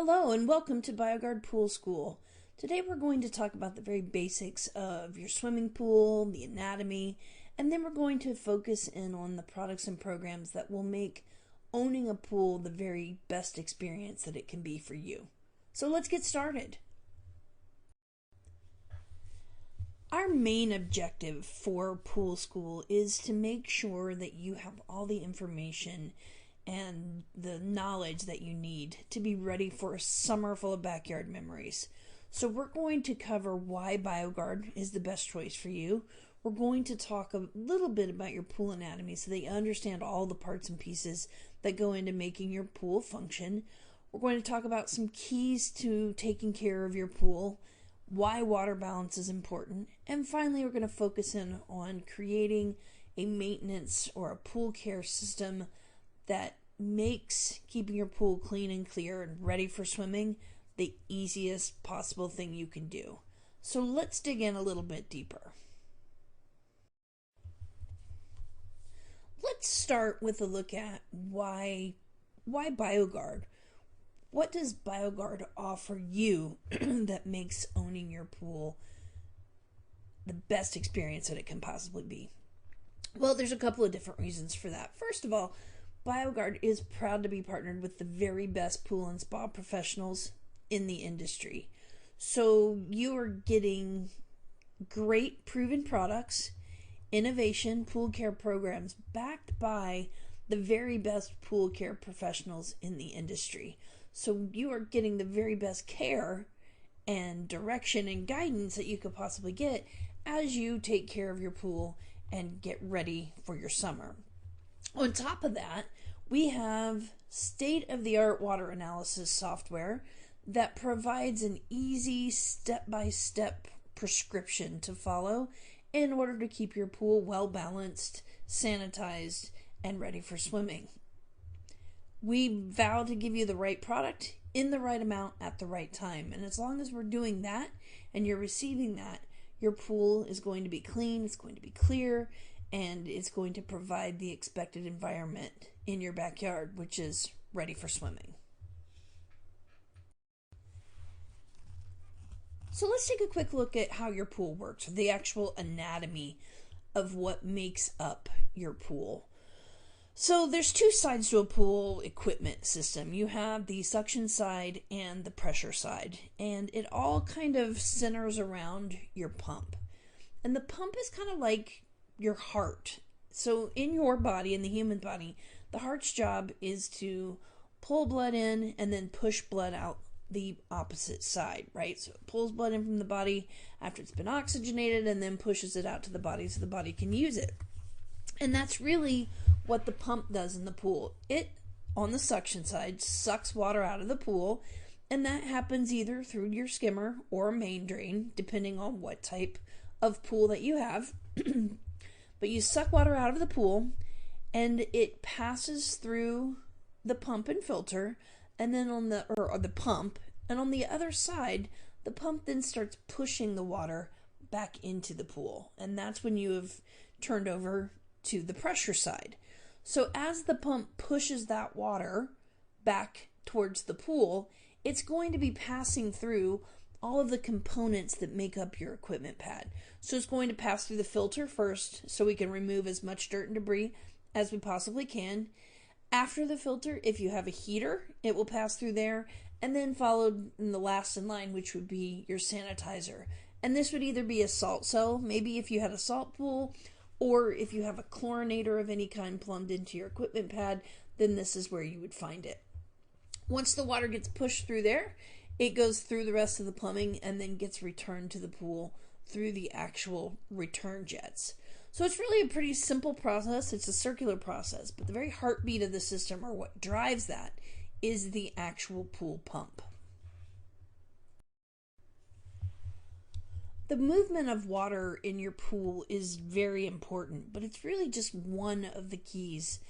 Hello and welcome to BioGuard Pool School. Today we're going to talk about the very basics of your swimming pool, the anatomy, and then we're going to focus in on the products and programs that will make owning a pool the very best experience that it can be for you. So let's get started. Our main objective for Pool School is to make sure that you have all the information and the knowledge that you need to be ready for a summer full of backyard memories. So we're going to cover why BioGuard is the best choice for you. We're going to talk a little bit about your pool anatomy so that you understand all the parts and pieces that go into making your pool function. We're going to talk about some keys to taking care of your pool, why water balance is important, and finally we're going to focus in on creating a maintenance or a pool care system that makes keeping your pool clean and clear and ready for swimming the easiest possible thing you can do. So let's dig in a little bit deeper. Let's start with a look at why BioGuard. What does BioGuard offer you that makes owning your pool the best experience that it can possibly be? Well, there's a couple of different reasons for that. First of all, BioGuard is proud to be partnered with the very best pool and spa professionals in the industry. So you are getting great proven products, innovation, pool care programs backed by the very best pool care professionals in the industry. So you are getting the very best care and direction and guidance that you could possibly get as you take care of your pool and get ready for your summer. On top of that, we have state-of-the-art water analysis software that provides an easy step-by-step prescription to follow in order to keep your pool well-balanced, sanitized, and ready for swimming. We vow to give you the right product in the right amount at the right time. And as long as we're doing that and you're receiving that, your pool is going to be clean, it's going to be clear, and it's going to provide the expected environment in your backyard, which is ready for swimming. So let's take a quick look at how your pool works, the actual anatomy of what makes up your pool. So there's two sides to a pool equipment system. You have the suction side and the pressure side, and it all kind of centers around your pump. And the pump is kind of like your heart. So in your body, in the human body, the heart's job is to pull blood in and then push blood out the opposite side, right? So it pulls blood in from the body after it's been oxygenated and then pushes it out to the body so the body can use it. And that's really what the pump does in the pool. It, on the suction side, sucks water out of the pool, and that happens either through your skimmer or main drain, depending on what type of pool that you have. But you suck water out of the pool, and it passes through the pump and filter, and then on the pump, and on the other side, the pump then starts pushing the water back into the pool, and that's when you have turned over to the pressure side. So as the pump pushes that water back towards the pool, it's going to be passing through all of the components that make up your equipment pad. So it's going to pass through the filter first so we can remove as much dirt and debris as we possibly can. After the filter, if you have a heater, it will pass through there, and then followed in the last in line, which would be your sanitizer. And this would either be a salt cell, maybe if you had a salt pool, or if you have a chlorinator of any kind plumbed into your equipment pad, then this is where you would find it. Once the water gets pushed through there, it goes through the rest of the plumbing and then gets returned to the pool through the actual return jets. So it's really a pretty simple process. It's a circular process, but the very heartbeat of the system, or what drives that, is the actual pool pump. The movement of water in your pool is very important, but it's really just one of the keys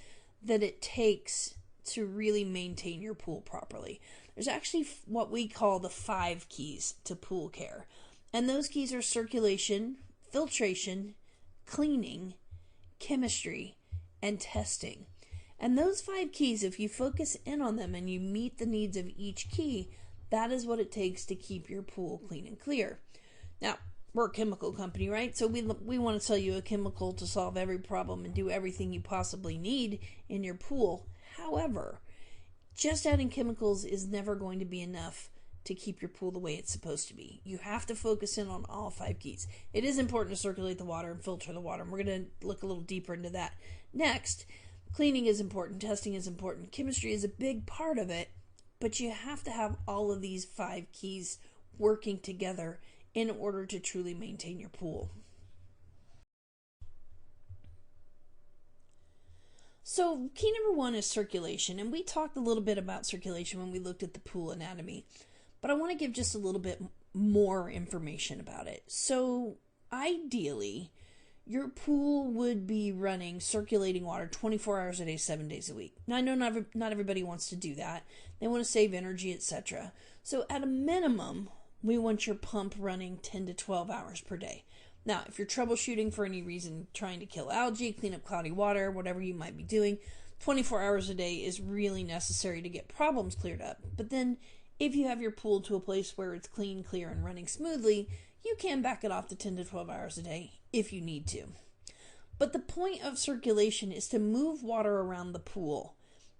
that it takes to really maintain your pool properly. There's actually what we call the 5 keys to pool care, and those keys are circulation, filtration, cleaning, chemistry, and testing. And those 5 keys, if you focus in on them and you meet the needs of each key, that is what it takes to keep your pool clean and clear. Now, we're a chemical company, right? So we want to sell you a chemical to solve every problem and do everything you possibly need in your pool. However, just adding chemicals is never going to be enough to keep your pool the way it's supposed to be. You have to focus in on all 5 keys. It is important to circulate the water and filter the water, and we're going to look a little deeper into that next. Cleaning is important, testing is important, chemistry is a big part of it, but you have to have all of these 5 keys working together in order to truly maintain your pool. So key number 1 is circulation, and we talked a little bit about circulation when we looked at the pool anatomy, but I want to give just a little bit more information about it. So ideally, your pool would be running circulating water 24 hours a day, 7 days a week. Now, I know not everybody wants to do that. They want to save energy, etc. So at a minimum, we want your pump running 10 to 12 hours per day. Now, if you're troubleshooting for any reason, trying to kill algae, clean up cloudy water, whatever you might be doing, 24 hours a day is really necessary to get problems cleared up. But then, if you have your pool to a place where it's clean, clear, and running smoothly, you can back it off to 10 to 12 hours a day if you need to. But the point of circulation is to move water around the pool,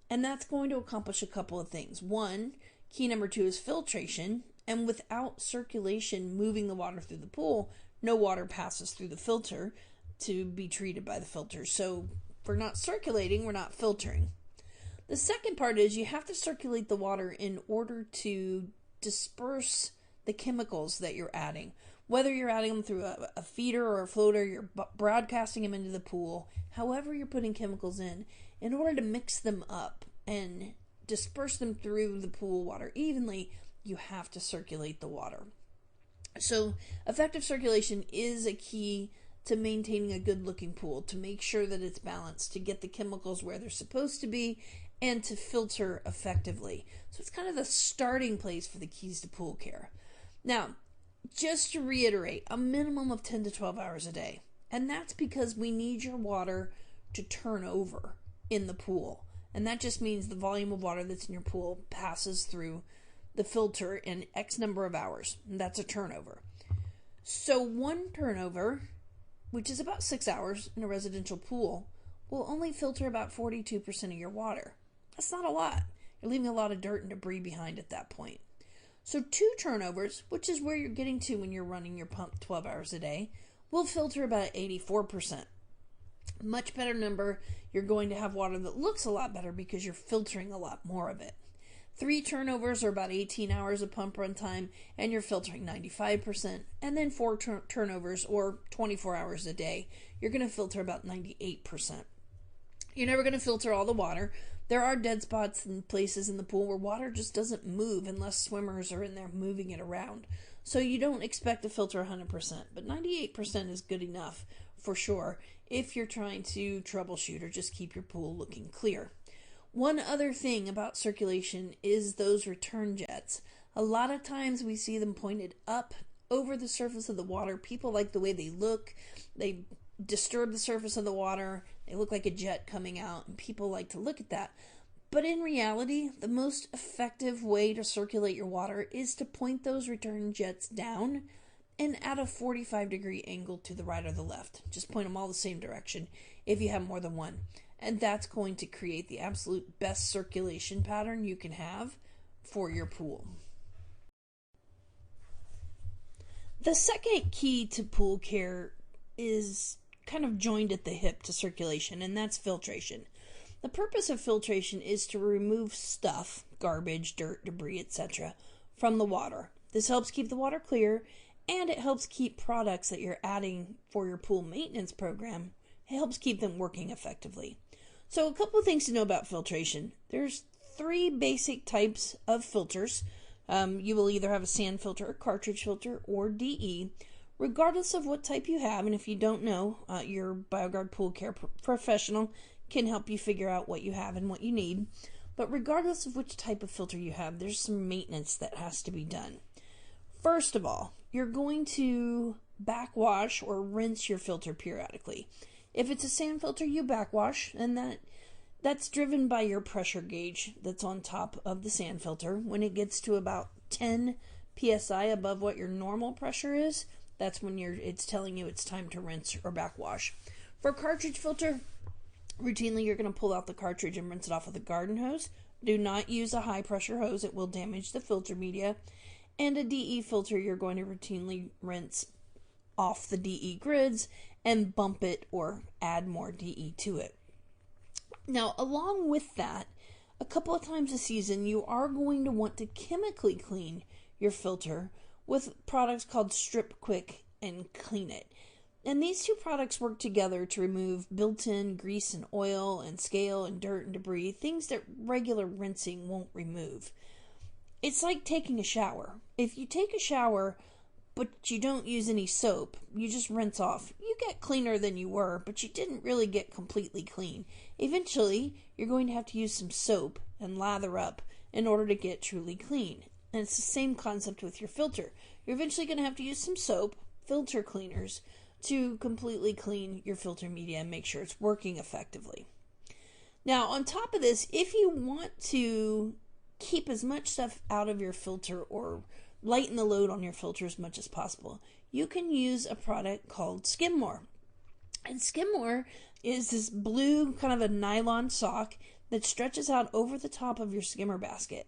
and that's going to accomplish a couple of things. 1, key number 2 is filtration, and without circulation moving the water through the pool, no water passes through the filter to be treated by the filter. So if we're not circulating, we're not filtering. The second part is you have to circulate the water in order to disperse the chemicals that you're adding. Whether you're adding them through a feeder or a floater, you're broadcasting them into the pool, however you're putting chemicals in order to mix them up and disperse them through the pool water evenly, you have to circulate the water. So effective circulation is a key to maintaining a good looking pool, to make sure that it's balanced, to get the chemicals where they're supposed to be, and to filter effectively. So it's kind of the starting place for the keys to pool care. Now, just to reiterate, a minimum of 10 to 12 hours a day. And that's because we need your water to turn over in the pool. And that just means the volume of water that's in your pool passes through the filter in X number of hours. And that's a turnover. So 1 turnover, which is about 6 hours in a residential pool, will only filter about 42% of your water. That's not a lot. You're leaving a lot of dirt and debris behind at that point. So 2 turnovers, which is where you're getting to when you're running your pump 12 hours a day, will filter about 84%. Much better number. You're going to have water that looks a lot better because you're filtering a lot more of it. 3 turnovers are about 18 hours of pump run time, and you're filtering 95%. And then 4 turnovers, or 24 hours a day, you're going to filter about 98%. You're never going to filter all the water. There are dead spots and places in the pool where water just doesn't move unless swimmers are in there moving it around. So you don't expect to filter 100%, but 98% is good enough for sure if you're trying to troubleshoot or just keep your pool looking clear. One other thing about circulation is those return jets. A lot of times we see them pointed up over the surface of the water. People like the way they look. They disturb the surface of the water. They look like a jet coming out, and people like to look at that. But in reality, the most effective way to circulate your water is to point those return jets down and at a 45-degree angle to the right or the left. Just point them all the same direction if you have more than one. And that's going to create the absolute best circulation pattern you can have for your pool. The second key to pool care is kind of joined at the hip to circulation, and that's filtration. The purpose of filtration is to remove stuff, garbage, dirt, debris, etc., from the water. This helps keep the water clear, and it helps keep products that you're adding for your pool maintenance program. It helps keep them working effectively. So a couple of things to know about filtration. There's 3 basic types of filters. You will either have a sand filter, a cartridge filter, or DE. Regardless of what type you have, and if you don't know, your BioGuard pool care professional can help you figure out what you have and what you need. But regardless of which type of filter you have, there's some maintenance that has to be done. First of all, you're going to backwash or rinse your filter periodically. If it's a sand filter, you backwash, and that That's driven by your pressure gauge that's on top of the sand filter. When it gets to about 10 psi above what your normal pressure is, that's when it's telling you it's time to rinse or backwash. For a cartridge filter, routinely you're going to pull out the cartridge and rinse it off with a garden hose. Do not use a high pressure hose, it will damage the filter media. And a DE filter, you're going to routinely rinse off the DE grids and bump it or add more DE to it. Now, along with that, a couple of times a season, you are going to want to chemically clean your filter with products called Strip Quick and Clean It. And these two products work together to remove built-in grease and oil and scale and dirt and debris, things that regular rinsing won't remove. It's like taking a shower. If you take a shower but you don't use any soap, you just rinse off, you get cleaner than you were, but you didn't really get completely clean. Eventually, you're going to have to use some soap and lather up in order to get truly clean. And it's the same concept with your filter. You're eventually going to have to use some soap, filter cleaners, to completely clean your filter media and make sure it's working effectively. Now, on top of this, if you want to keep as much stuff out of your filter or lighten the load on your filter as much as possible, you can use a product called Skimmore. And Skimmore is this blue kind of a nylon sock that stretches out over the top of your skimmer basket.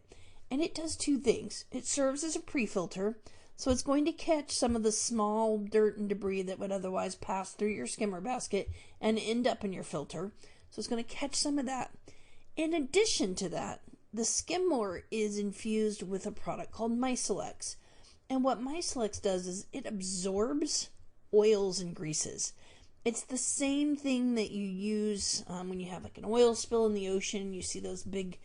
And it does two things. It serves as a pre-filter, so it's going to catch some of the small dirt and debris that would otherwise pass through your skimmer basket and end up in your filter. So it's going to catch some of that. In addition to that, the Skimmore is infused with a product called Miselex. And what Miselex does is it absorbs oils and greases. It's the same thing that you use when you have like an oil spill in the ocean. You see those big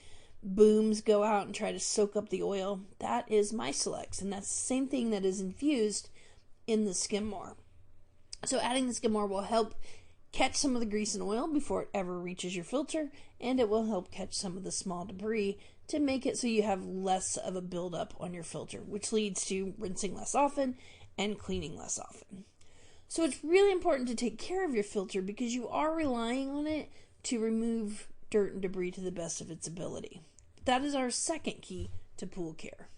booms go out and try to soak up the oil. That is Miselex, and that's the same thing that is infused in the Skimmore. So adding the Skimmore will help catch some of the grease and oil before it ever reaches your filter, and it will help catch some of the small debris to make it so you have less of a buildup on your filter, which leads to rinsing less often and cleaning less often. So it's really important to take care of your filter because you are relying on it to remove dirt and debris to the best of its ability. That is our second key to pool care.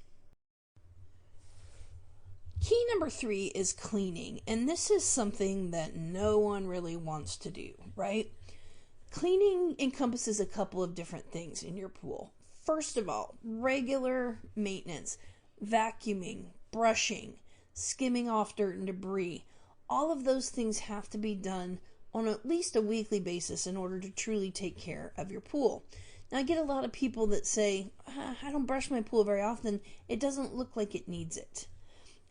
Key number 3 is cleaning, and this is something that no one really wants to do, right? Cleaning encompasses a couple of different things in your pool. First of all, regular maintenance, vacuuming, brushing, skimming off dirt and debris. All of those things have to be done on at least a weekly basis in order to truly take care of your pool. Now, I get a lot of people that say, I don't brush my pool very often. It doesn't look like it needs it.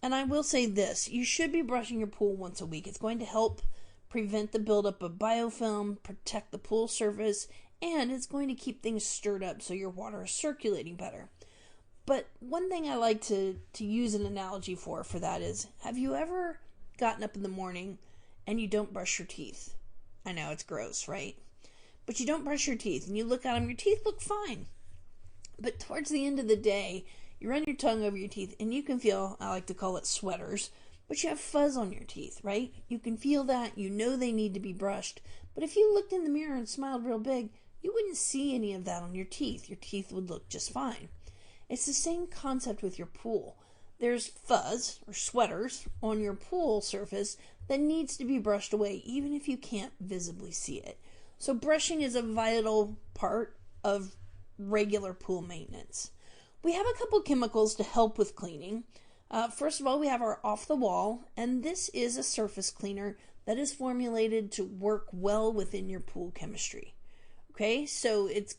And I will say this, you should be brushing your pool once a week. It's going to help prevent the buildup of biofilm, protect the pool surface, and it's going to keep things stirred up so your water is circulating better. But one thing I like to use an analogy for that is, have you ever gotten up in the morning and you don't brush your teeth? I know it's gross, right? But you don't brush your teeth and you look at them, your teeth look fine. But towards the end of the day, you run your tongue over your teeth and you can feel, I like to call it sweaters, but you have fuzz on your teeth, right? You can feel that, you know they need to be brushed. But if you looked in the mirror and smiled real big, you wouldn't see any of that on your teeth. Your teeth would look just fine. It's the same concept with your pool. There's fuzz or sweaters on your pool surface that needs to be brushed away even if you can't visibly see it. So brushing is a vital part of regular pool maintenance. We have a couple chemicals to help with cleaning. First of all, we have our Off the Wall, and this is a surface cleaner that is formulated to work well within your pool chemistry. Okay, so it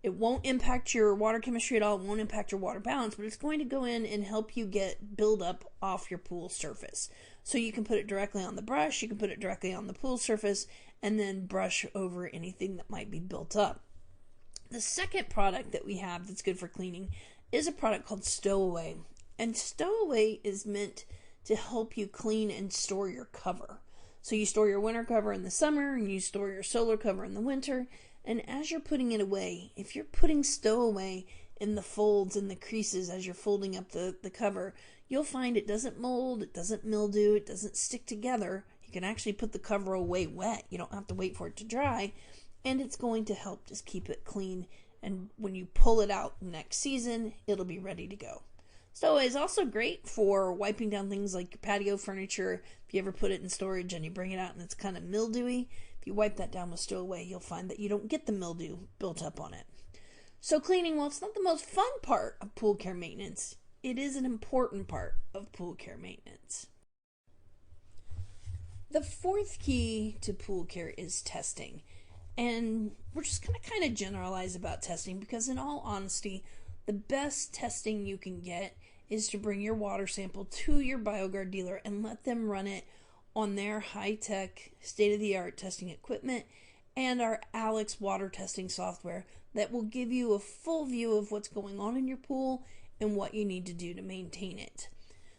won't impact your water chemistry at all, it won't impact your water balance, but it's going to go in and help you get buildup off your pool surface. So you can put it directly on the brush, you can put it directly on the pool surface, and then brush over anything that might be built up. The second product that we have that's good for cleaning is a product called Stowaway. And Stowaway is meant to help you clean and store your cover. So you store your winter cover in the summer and you store your solar cover in the winter. And as you're putting it away, if you're putting Stowaway in the folds and the creases as you're folding up the cover, you'll find it doesn't mold, it doesn't mildew, it doesn't stick together. You can actually put the cover away wet. You don't have to wait for it to dry. and it's going to help just keep it clean. And when you pull it out next season, it'll be ready to go. So it's also great for wiping down things like your patio furniture. If you ever put it in storage and you bring it out and it's kind of mildewy, if you wipe that down with Stowaway, you'll find that you don't get the mildew built up on it. So cleaning, while it's not the most fun part of pool care maintenance, it is an important part of pool care maintenance. The fourth key to pool care is testing. And we're just going to kind of generalize about testing because, in all honesty, the best testing you can get is to bring your water sample to your BioGuard dealer and let them run it on their high-tech, state-of-the-art testing equipment and our Alex water testing software that will give you a full view of what's going on in your pool and what you need to do to maintain it.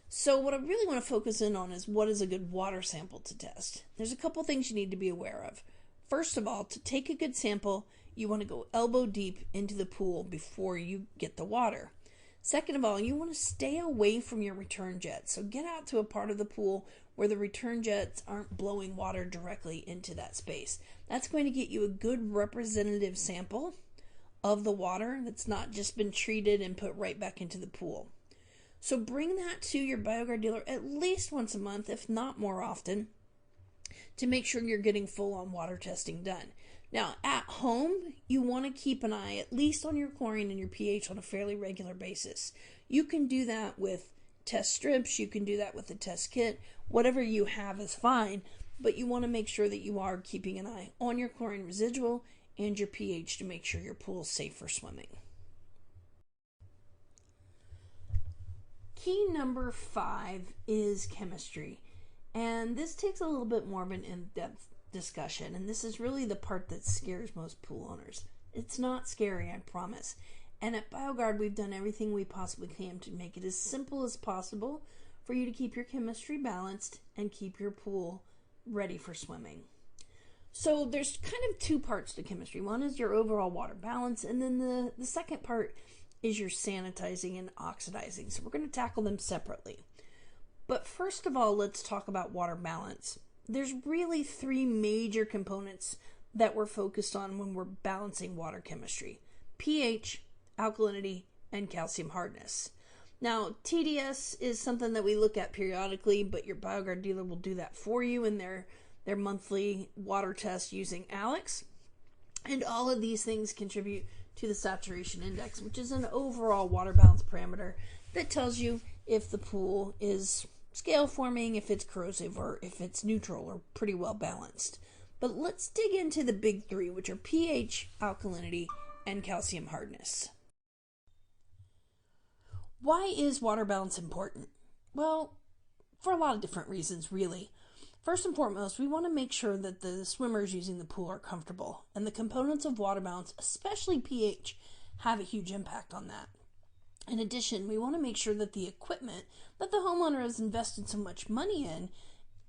So what I really want to focus in on is what is a good water sample to test. There's a couple things you need to be aware of. First of all, to take a good sample, you want to go elbow deep into the pool before you get the water. Second of all, you want to stay away from your return jets. So get out to a part of the pool where the return jets aren't blowing water directly into that space. That's going to get you a good representative sample of the water that's not just been treated and put right back into the pool. So bring that to your BioGuard dealer at least once a month, if not more often, to make sure you're getting full-on water testing done. Now, at home, you want to keep an eye at least on your chlorine and your pH on a fairly regular basis. You can do that with test strips, you can do that with a test kit, whatever you have is fine, but you want to make sure that you are keeping an eye on your chlorine residual and your pH to make sure your pool is safe for swimming. Key number 5 is chemistry. And this takes a little bit more of an in-depth discussion, and this is really the part that scares most pool owners. It's not scary, I promise. And at BioGuard, we've done everything we possibly can to make it as simple as possible for you to keep your chemistry balanced and keep your pool ready for swimming. So there's kind of two parts to chemistry. One is your overall water balance, and then the second part is your sanitizing and oxidizing. So we're going to tackle them separately. But first of all, let's talk about water balance. There's really 3 major components that we're focused on when we're balancing water chemistry: pH, alkalinity, and calcium hardness. Now, TDS is something that we look at periodically, but your BioGuard dealer will do that for you in their monthly water test using Alex. And all of these things contribute to the saturation index, which is an overall water balance parameter that tells you if the pool is scale forming, if it's corrosive, or if it's neutral or pretty well balanced. But let's dig into the big 3, which are pH, alkalinity, and calcium hardness. Why is water balance important? Well, for a lot of different reasons, really. First and foremost, we want to make sure that the swimmers using the pool are comfortable, and the components of water balance, especially pH, have a huge impact on that. In addition, we want to make sure that the equipment that the homeowner has invested so much money in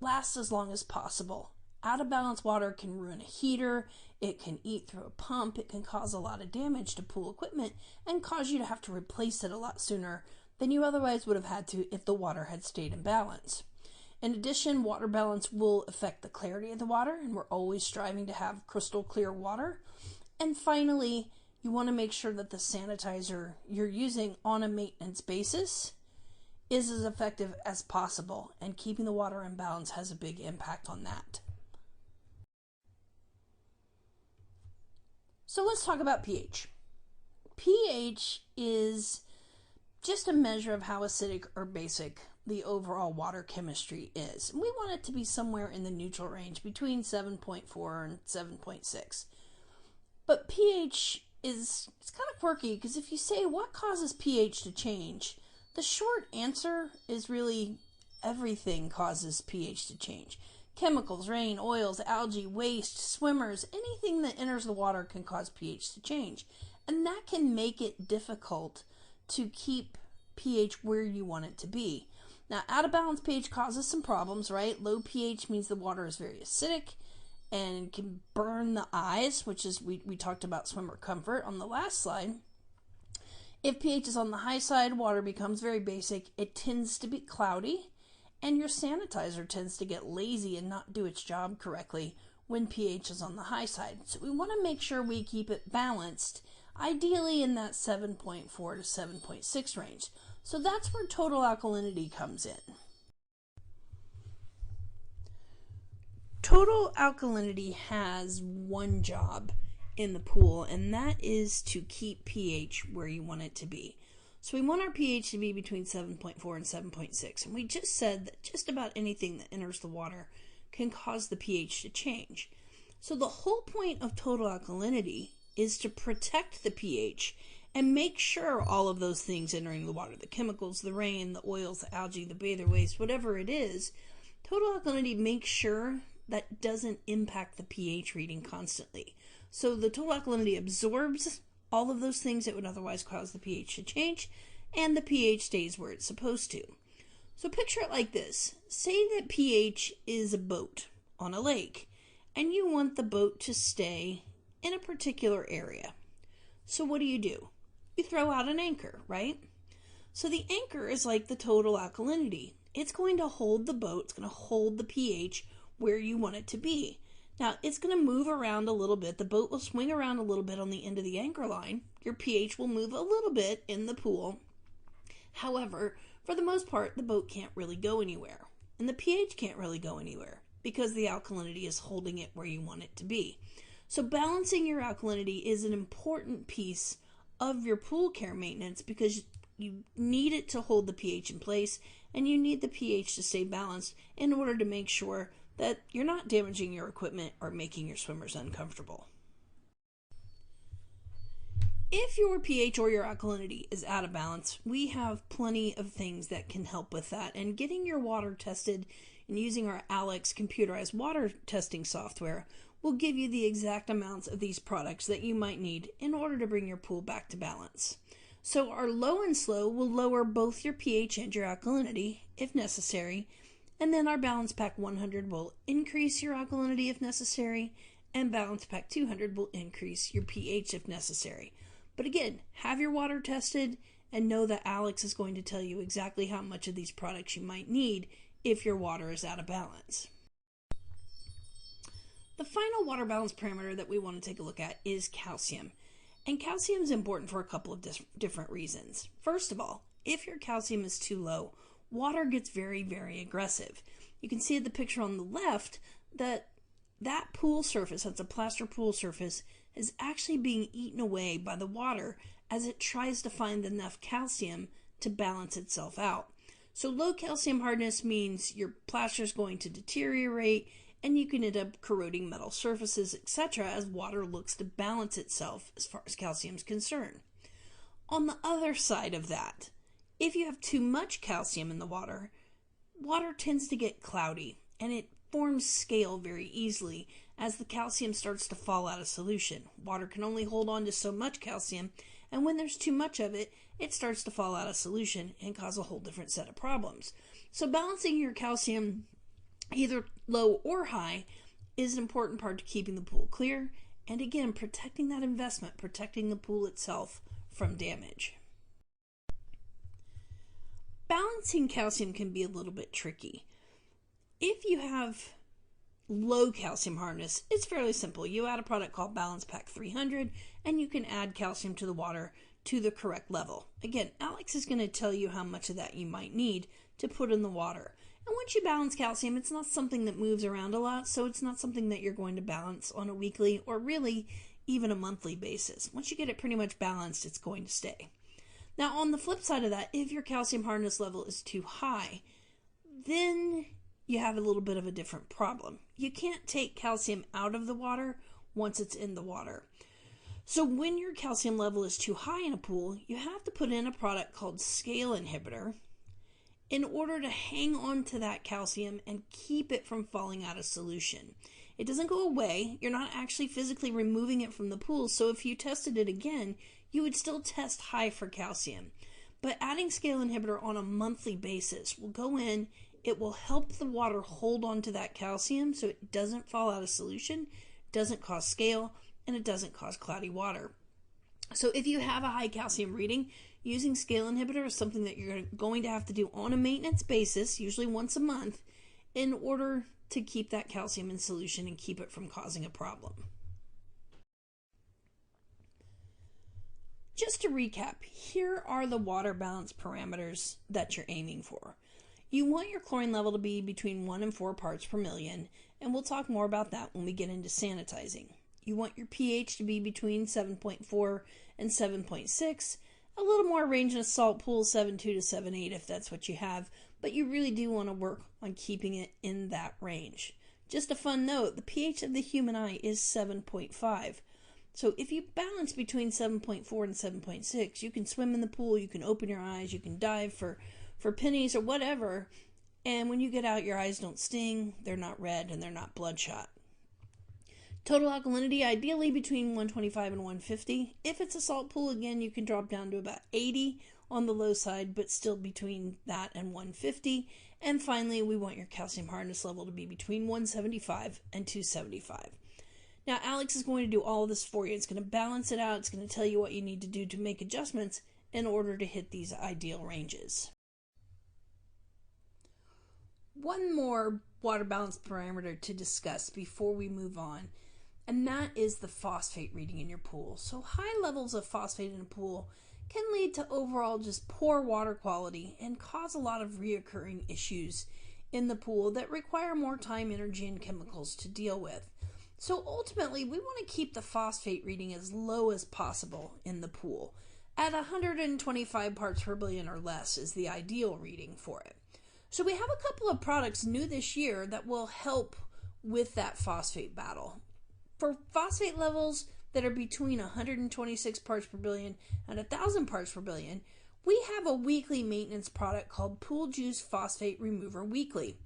lasts as long as possible. Out of balance water can ruin a heater, it can eat through a pump, it can cause a lot of damage to pool equipment and cause you to have to replace it a lot sooner than you otherwise would have had to if the water had stayed in balance. In addition, water balance will affect the clarity of the water, and we're always striving to have crystal clear water. And finally, you want to make sure that the sanitizer you're using on a maintenance basis is as effective as possible, and keeping the water in balance has a big impact on that. So let's talk about pH. pH is just a measure of how acidic or basic the overall water chemistry is. We want it to be somewhere in the neutral range between 7.4 and 7.6. But pH it's kind of quirky, because if you say what causes pH to change, the short answer is really everything causes pH to change. Chemicals, rain, oils, algae, waste, swimmers, anything that enters the water can cause pH to change. And that can make it difficult to keep pH where you want it to be. Now, out of balance pH causes some problems, right? Low pH means the water is very acidic and can burn the eyes, which is, we talked about swimmer comfort on the last slide. If pH is on the high side, water becomes very basic. It tends to be cloudy, and your sanitizer tends to get lazy and not do its job correctly when pH is on the high side. So we want to make sure we keep it balanced, ideally in that 7.4 to 7.6 range. So that's where total alkalinity comes in. Total alkalinity has one job in the pool, and that is to keep pH where you want it to be. So we want our pH to be between 7.4 and 7.6. And we just said that just about anything that enters the water can cause the pH to change. So the whole point of total alkalinity is to protect the pH and make sure all of those things entering the water, the chemicals, the rain, the oils, the algae, the bather waste, whatever it is, total alkalinity makes sure that doesn't impact the pH reading constantly. So the total alkalinity absorbs all of those things that would otherwise cause the pH to change, and the pH stays where it's supposed to. So picture it like this. Say that pH is a boat on a lake, and you want the boat to stay in a particular area. So what do? You throw out an anchor, right? So the anchor is like the total alkalinity. It's going to hold the boat, it's going to hold the pH where you want it to be. Now, it's going to move around a little bit. The boat will swing around a little bit on the end of the anchor line. Your pH will move a little bit in the pool. However, for the most part, the boat can't really go anywhere. And the pH can't really go anywhere because the alkalinity is holding it where you want it to be. So balancing your alkalinity is an important piece of your pool care maintenance because you need it to hold the pH in place, and you need the pH to stay balanced in order to make sure that you're not damaging your equipment or making your swimmers uncomfortable. If your pH or your alkalinity is out of balance, we have plenty of things that can help with that. And getting your water tested and using our Alex computerized water testing software will give you the exact amounts of these products that you might need in order to bring your pool back to balance. So our low and slow will lower both your pH and your alkalinity if necessary. And then our Balance Pack 100 will increase your alkalinity if necessary, and Balance Pack 200 will increase your pH if necessary. But again, have your water tested and know that Alex is going to tell you exactly how much of these products you might need if your water is out of balance. The final water balance parameter that we want to take a look at is calcium. And calcium is important for a couple of different reasons. First of all, if your calcium is too low, water gets very, very aggressive. You can see at the picture on the left that pool surface, that's a plaster pool surface, is actually being eaten away by the water as it tries to find enough calcium to balance itself out. So low calcium hardness means your plaster is going to deteriorate and you can end up corroding metal surfaces, etc., as water looks to balance itself as far as calcium is concerned. On the other side of that, if you have too much calcium in the water, water tends to get cloudy and it forms scale very easily as the calcium starts to fall out of solution. Water can only hold on to so much calcium, and when there's too much of it, it starts to fall out of solution and cause a whole different set of problems. So balancing your calcium, either low or high, is an important part to keeping the pool clear, and again, protecting that investment, protecting the pool itself from damage. Balancing calcium can be a little bit tricky. If you have low calcium hardness, it's fairly simple. You add a product called Balance Pack 300 and you can add calcium to the water to the correct level. Again, Alex is going to tell you how much of that you might need to put in the water. And once you balance calcium, it's not something that moves around a lot, so it's not something that you're going to balance on a weekly or really even a monthly basis. Once you get it pretty much balanced, it's going to stay. Now, on the flip side of that, if your calcium hardness level is too high, then you have a little bit of a different problem. You can't take calcium out of the water once it's in the water. So when your calcium level is too high in a pool, you have to put in a product called scale inhibitor in order to hang on to that calcium and keep it from falling out of solution. It doesn't go away. You're not actually physically removing it from the pool, so if you tested it again, you would still test high for calcium. But adding scale inhibitor on a monthly basis will go in, it will help the water hold on to that calcium so it doesn't fall out of solution, doesn't cause scale, and it doesn't cause cloudy water. So if you have a high calcium reading, using scale inhibitor is something that you're going to have to do on a maintenance basis, usually once a month, in order to keep that calcium in solution and keep it from causing a problem. Just to recap, here are the water balance parameters that you're aiming for. You want your chlorine level to be between 1 and 4 parts per million, and we'll talk more about that when we get into sanitizing. You want your pH to be between 7.4 and 7.6, a little more range in a salt pool, 7.2 to 7.8 if that's what you have, but you really do want to work on keeping it in that range. Just a fun note, the pH of the human eye is 7.5. So if you balance between 7.4 and 7.6, you can swim in the pool, you can open your eyes, you can dive for pennies or whatever, and when you get out, your eyes don't sting, they're not red, and they're not bloodshot. Total alkalinity, ideally between 125 and 150. If it's a salt pool, again, you can drop down to about 80 on the low side, but still between that and 150. And finally, we want your calcium hardness level to be between 175 and 275. Now, Alex is going to do all of this for you. It's going to balance it out. It's going to tell you what you need to do to make adjustments in order to hit these ideal ranges. One more water balance parameter to discuss before we move on, and that is the phosphate reading in your pool. So high levels of phosphate in a pool can lead to overall just poor water quality and cause a lot of reoccurring issues in the pool that require more time, energy, and chemicals to deal with. So ultimately, we want to keep the phosphate reading as low as possible in the pool. At 125 parts per billion or less is the ideal reading for it. So we have a couple of products new this year that will help with that phosphate battle. For phosphate levels that are between 126 parts per billion and 1,000 parts per billion, we have a weekly maintenance product called Pool Juice Phosphate Remover Weekly.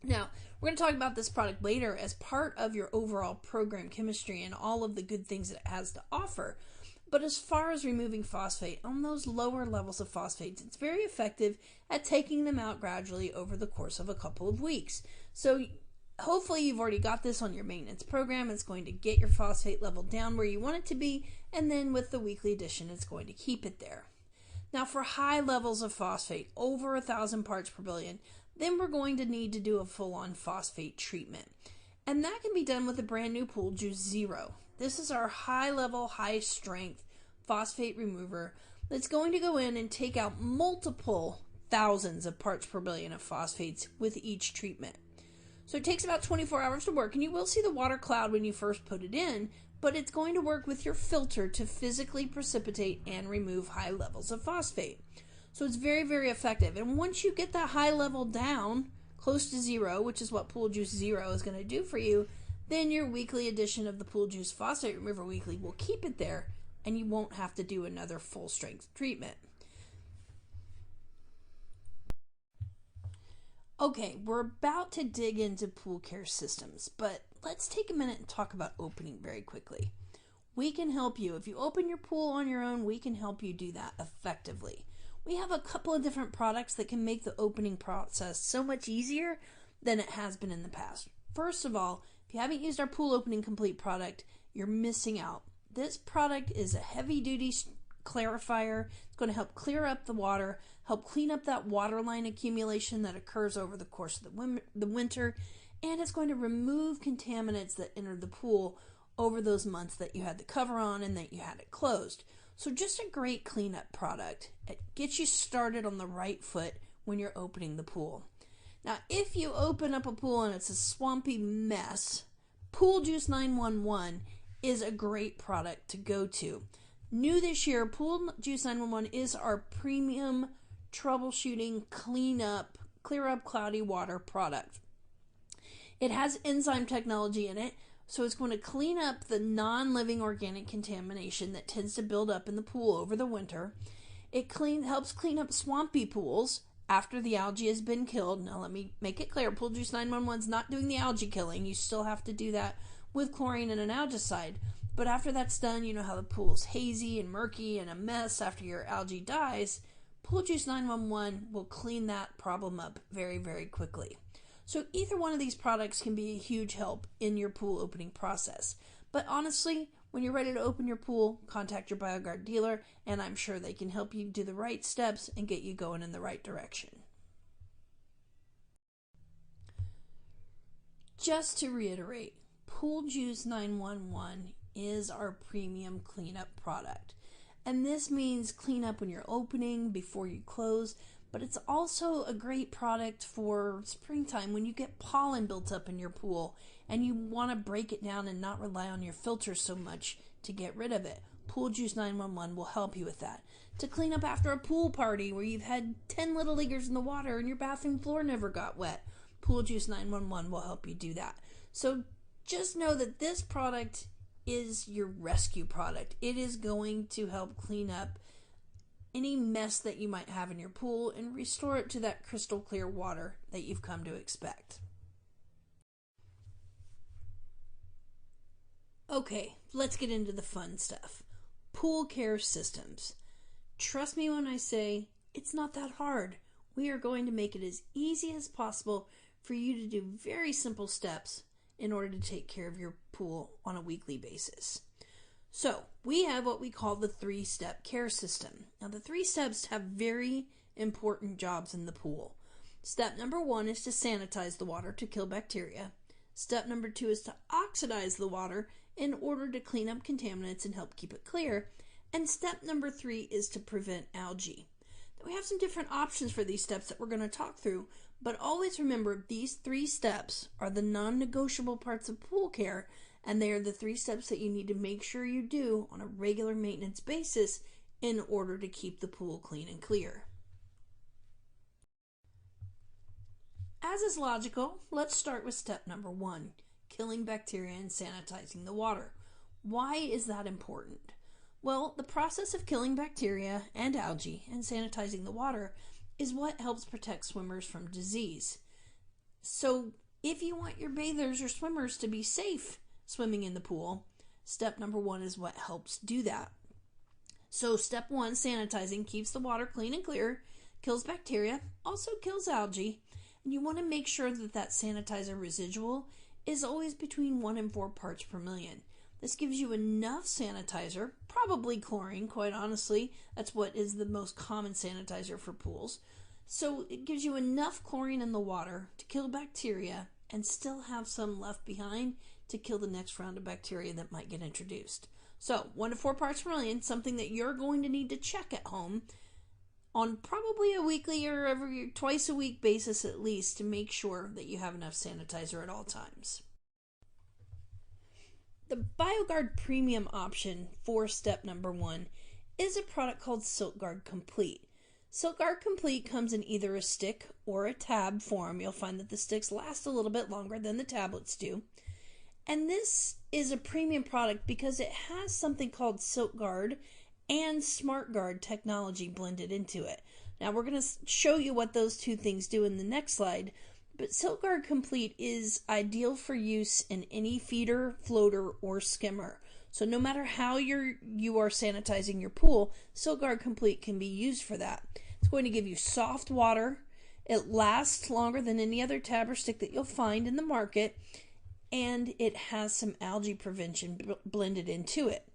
Now, we're going to talk about this product later as part of your overall program chemistry and all of the good things that it has to offer. But as far as removing phosphate, on those lower levels of phosphates, it's very effective at taking them out gradually over the course of a couple of weeks. So hopefully you've already got this on your maintenance program. It's going to get your phosphate level down where you want it to be, and then with the weekly addition, it's going to keep it there. Now for high levels of phosphate, over 1,000 parts per billion, then we're going to need to do a full-on phosphate treatment. And that can be done with a brand new Pool Juice Zero. This is our high-level, high-strength phosphate remover that's going to go in and take out multiple thousands of parts per billion of phosphates with each treatment. So it takes about 24 hours to work, and you will see the water cloud when you first put it in, but it's going to work with your filter to physically precipitate and remove high levels of phosphate. So it's very, very effective. And once you get that high level down, close to zero, which is what Pool Juice Zero is going to do for you, then your weekly addition of the Pool Juice Phosphate Remover Weekly will keep it there, and you won't have to do another full strength treatment. Okay, we're about to dig into pool care systems, but let's take a minute and talk about opening very quickly. We can help you. If you open your pool on your own, we can help you do that effectively. We have a couple of different products that can make the opening process so much easier than it has been in the past. First of all, if you haven't used our Pool Opening Complete product, you're missing out. This product is a heavy-duty clarifier. It's going to help clear up the water, help clean up that waterline accumulation that occurs over the course of the winter, and it's going to remove contaminants that entered the pool over those months that you had the cover on and that you had it closed. So just a great cleanup product. It gets you started on the right foot when you're opening the pool. Now, if you open up a pool and it's a swampy mess, Pool Juice 911 is a great product to go to. New this year, Pool Juice 911 is our premium troubleshooting, clear up cloudy water product. It has enzyme technology in it, so it's going to clean up the non-living organic contamination that tends to build up in the pool over the winter. It helps clean up swampy pools after the algae has been killed. Now let me make it clear, Pool Juice 911 is not doing the algae killing. You still have to do that with chlorine and an algicide. But after that's done, you know how the pool's hazy and murky and a mess after your algae dies. Pool Juice 911 will clean that problem up very, very quickly. So either one of these products can be a huge help in your pool opening process. But honestly, when you're ready to open your pool, contact your BioGuard dealer, and I'm sure they can help you do the right steps and get you going in the right direction. Just to reiterate, Pool Juice 911 is our premium cleanup product. And this means clean up when you're opening, before you close, but it's also a great product for springtime when you get pollen built up in your pool and you want to break it down and not rely on your filter so much to get rid of it. Pool Juice 911 will help you with that. To clean up after a pool party where you've had 10 little leaguers in the water and your bathroom floor never got wet, Pool Juice 911 will help you do that. So just know that this product is your rescue product. It is going to help clean up any mess that you might have in your pool and restore it to that crystal clear water that you've come to expect. Okay, let's get into the fun stuff. Pool care systems. Trust me when I say it's not that hard. We are going to make it as easy as possible for you to do very simple steps in order to take care of your pool on a weekly basis. So, we have what we call the 3-step care system. Now, the 3 steps have very important jobs in the pool. Step number 1 is to sanitize the water to kill bacteria. Step number 2 is to oxidize the water in order to clean up contaminants and help keep it clear. And step number 3 is to prevent algae. Now, we have some different options for these steps that we're going to talk through, but always remember these 3 steps are the non-negotiable parts of pool care, and they are the 3 steps that you need to make sure you do on a regular maintenance basis in order to keep the pool clean and clear. As is logical, let's start with step number 1, killing bacteria and sanitizing the water. Why is that important? Well, the process of killing bacteria and algae and sanitizing the water is what helps protect swimmers from disease. So, if you want your bathers or swimmers to be safe swimming in the pool, step number 1 is what helps do that. So, step 1, sanitizing, keeps the water clean and clear, kills bacteria, also kills algae, and you want to make sure that that sanitizer residual is always between 1 and 4 parts per million. This gives you enough sanitizer, probably chlorine, quite honestly. That's what is the most common sanitizer for pools. So it gives you enough chlorine in the water to kill bacteria and still have some left behind to kill the next round of bacteria that might get introduced. So 1 to 4 parts per million, something that you're going to need to check at home on probably a weekly or every twice a week basis at least to make sure that you have enough sanitizer at all times. The BioGuard premium option for step number 1 is a product called SilkGuard Complete. SilkGuard Complete comes in either a stick or a tab form. You'll find that the sticks last a little bit longer than the tablets do. And this is a premium product because it has something called SilkGuard and SmartGuard technology blended into it. Now we're going to show you what those two things do in the next slide, but SilkGuard Complete is ideal for use in any feeder, floater, or skimmer. So no matter how you are sanitizing your pool, SilkGuard Complete can be used for that. It's going to give you soft water. It lasts longer than any other tab or stick that you'll find in the market, and it has some algae prevention blended into it.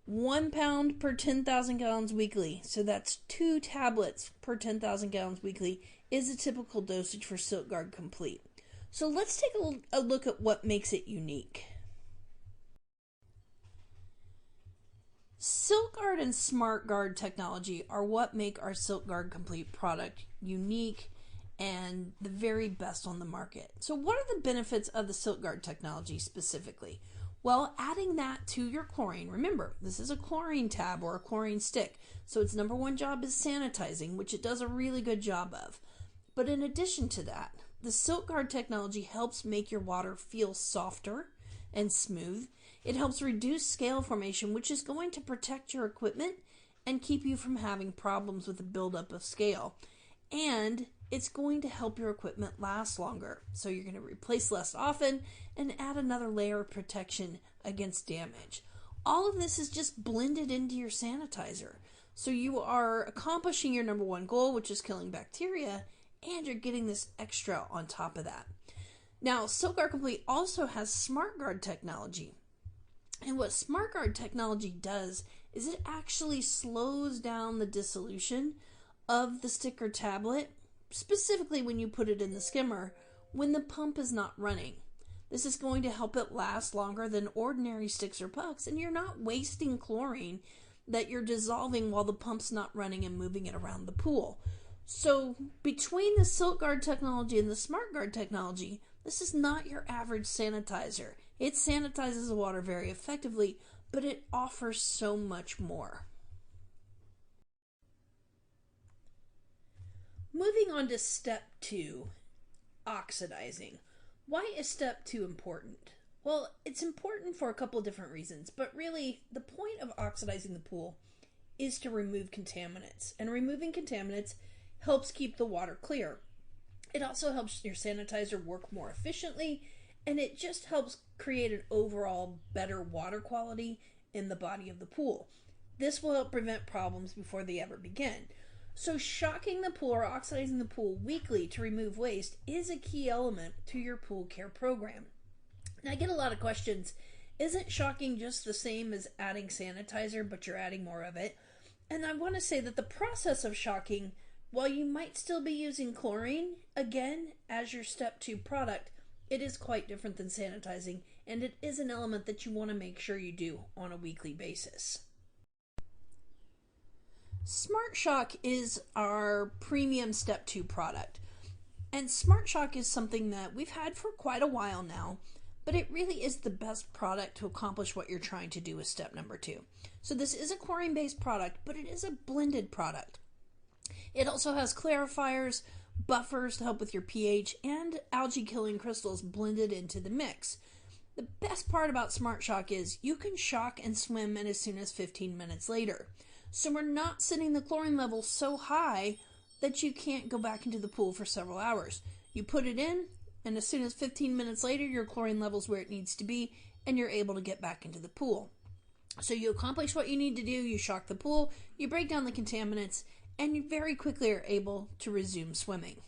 1 pound per 10,000 gallons weekly, so that's 2 tablets per 10,000 gallons weekly, is a typical dosage for SilkGuard Complete. So let's take a look at what makes it unique. SilkGuard and SmartGuard technology are what make our SilkGuard Complete product unique and the very best on the market. So what are the benefits of the SilkGuard technology specifically? Well, adding that to your chlorine, remember, this is a chlorine tab or a chlorine stick, so its number 1 job is sanitizing, which it does a really good job of. But in addition to that, the SilkGuard technology helps make your water feel softer and smooth. It helps reduce scale formation, which is going to protect your equipment and keep you from having problems with the buildup of scale. And it's going to help your equipment last longer. So you're going to replace less often and add another layer of protection against damage. All of this is just blended into your sanitizer. So you are accomplishing your number 1 goal, which is killing bacteria, and you're getting this extra on top of that. Now, SilkGuard Complete also has SmartGuard technology. And what SmartGuard technology does is it actually slows down the dissolution of the stick or tablet, specifically when you put it in the skimmer, when the pump is not running. This is going to help it last longer than ordinary sticks or pucks, and you're not wasting chlorine that you're dissolving while the pump's not running and moving it around the pool. So between the SiltGuard technology and the SmartGuard technology, this is not your average sanitizer. It sanitizes the water very effectively, but it offers so much more. Moving on to step 2, oxidizing. Why is step 2 important? Well, it's important for a couple of different reasons, but really the point of oxidizing the pool is to remove contaminants, and removing contaminants helps keep the water clear. It also helps your sanitizer work more efficiently, and it just helps create an overall better water quality in the body of the pool. This will help prevent problems before they ever begin. So shocking the pool or oxidizing the pool weekly to remove waste is a key element to your pool care program. Now, I get a lot of questions. Isn't shocking just the same as adding sanitizer, but you're adding more of it? And I want to say that the process of shocking, while you might still be using chlorine, again, as your step 2 product, it is quite different than sanitizing, and it is an element that you want to make sure you do on a weekly basis. Smart Shock is our premium step 2 product. And Smart Shock is something that we've had for quite a while now, but it really is the best product to accomplish what you're trying to do with step number 2. So this is a chlorine-based product, but it is a blended product. It also has clarifiers, buffers to help with your pH, and algae-killing crystals blended into the mix. The best part about Smart Shock is you can shock and swim in as soon as 15 minutes later. So we're not setting the chlorine level so high that you can't go back into the pool for several hours. You put it in, and as soon as 15 minutes later, your chlorine level's where it needs to be, and you're able to get back into the pool. So you accomplish what you need to do, you shock the pool, you break down the contaminants, and you very quickly are able to resume swimming.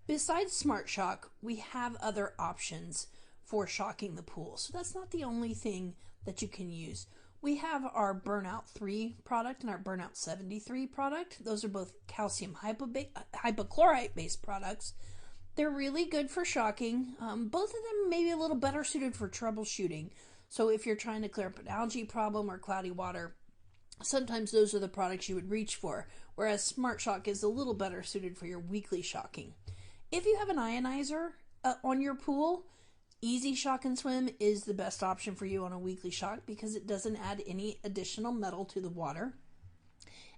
Besides Smart Shock, we have other options for shocking the pool. So that's not the only thing that you can use. We have our Burnout 3 product and our Burnout 73 product. Those are both calcium hypochlorite based products. They're really good for shocking. Both of them may be a little better suited for troubleshooting. So if you're trying to clear up an algae problem or cloudy water, sometimes those are the products you would reach for, whereas Smart Shock is a little better suited for your weekly shocking. If you have an ionizer on your pool, Easy Shock and Swim is the best option for you on a weekly shock because it doesn't add any additional metal to the water.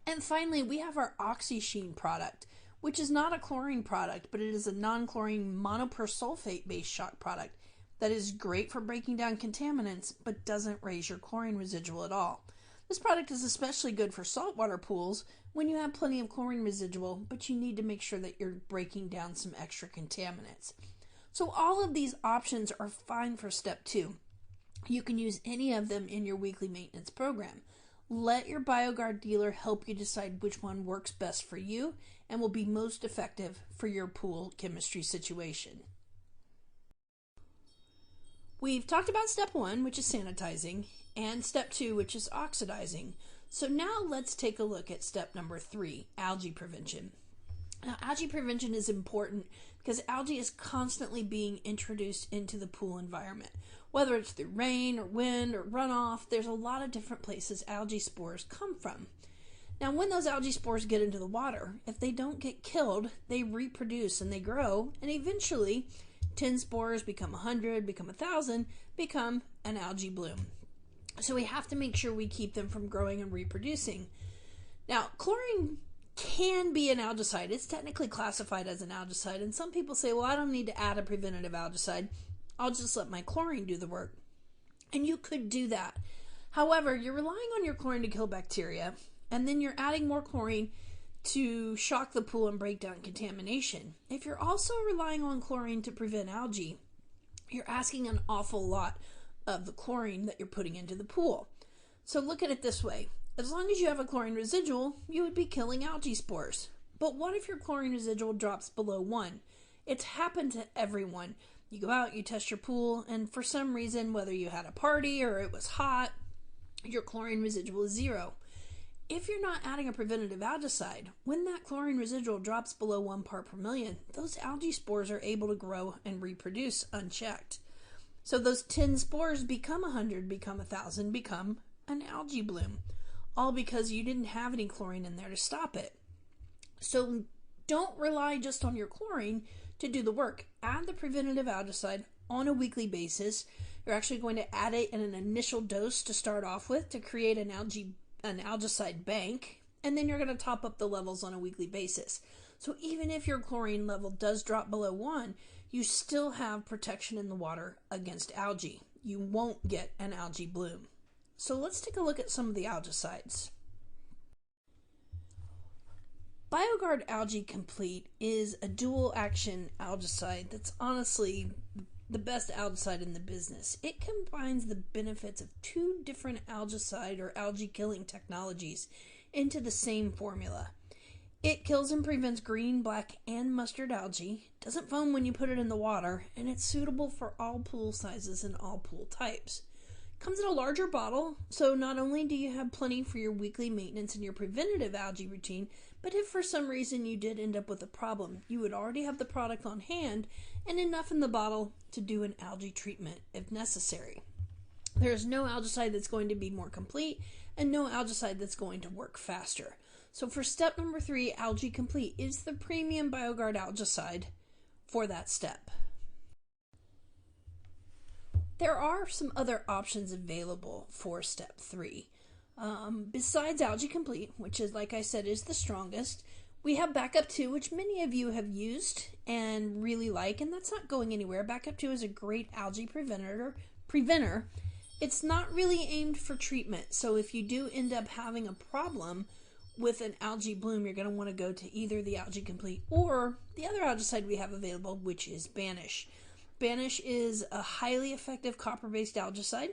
And finally, we have our OxySheen product, which is not a chlorine product, but it is a non-chlorine monopersulfate-based shock product that is great for breaking down contaminants, but doesn't raise your chlorine residual at all. This product is especially good for saltwater pools when you have plenty of chlorine residual, but you need to make sure that you're breaking down some extra contaminants. So all of these options are fine for step 2. You can use any of them in your weekly maintenance program. Let your BioGuard dealer help you decide which one works best for you and will be most effective for your pool chemistry situation. We've talked about step 1, which is sanitizing, and step 2, which is oxidizing. So now let's take a look at step number 3, algae prevention. Now, algae prevention is important because algae is constantly being introduced into the pool environment. Whether it's through rain or wind or runoff, there's a lot of different places algae spores come from. Now, when those algae spores get into the water, if they don't get killed, they reproduce and they grow, and eventually 10 spores become 100, become 1,000, become an algae bloom. So we have to make sure we keep them from growing and reproducing. Now, chlorine can be an algicide. It's technically classified as an algicide, and some people say, well, I don't need to add a preventative algicide. I'll just let my chlorine do the work. And you could do that. However, you're relying on your chlorine to kill bacteria, and then you're adding more chlorine to shock the pool and break down contamination. If you're also relying on chlorine to prevent algae, you're asking an awful lot of the chlorine that you're putting into the pool. So look at it this way. As long as you have a chlorine residual, you would be killing algae spores. But what if your chlorine residual drops below 1? It's happened to everyone. You go out, you test your pool, and for some reason, whether you had a party or it was hot, your chlorine residual is 0. if you're not adding a preventative algicide, when that chlorine residual drops below 1 part per million, those algae spores are able to grow and reproduce unchecked. So those 10 spores become 100, become 1,000, become an algae bloom, all because you didn't have any chlorine in there to stop it. So don't rely just on your chlorine to do the work. Add the preventative algicide on a weekly basis. You're actually going to add it in an initial dose to start off with to create an algicide bank, and then you're going to top up the levels on a weekly basis. So even if your chlorine level does drop below 1, you still have protection in the water against algae. You won't get an algae bloom. So let's take a look at some of the algicides. BioGuard Algae Complete is a dual action algicide that's honestly the best algicide in the business. It combines the benefits of 2 different algicide or algae killing technologies into the same formula. It kills and prevents green, black, and mustard algae, doesn't foam when you put it in the water, and it's suitable for all pool sizes and all pool types. Comes in a larger bottle, so not only do you have plenty for your weekly maintenance and your preventative algae routine, but if for some reason you did end up with a problem, you would already have the product on hand and enough in the bottle to do an algae treatment if necessary. There's no algicide that's going to be more complete and no algicide that's going to work faster. So for step number 3, Algae Complete is the premium BioGuard algicide for that step. There are some other options available for step 3. Besides Algae Complete, which is, like I said, is the strongest, we have Backup 2, which many of you have used and really like, and that's not going anywhere. Backup 2 is a great algae preventer. It's not really aimed for treatment, so if you do end up having a problem with an algae bloom, you're going to want to go to either the Algae Complete or the other algicide we have available, which is Banish. Banish is a highly effective copper-based algicide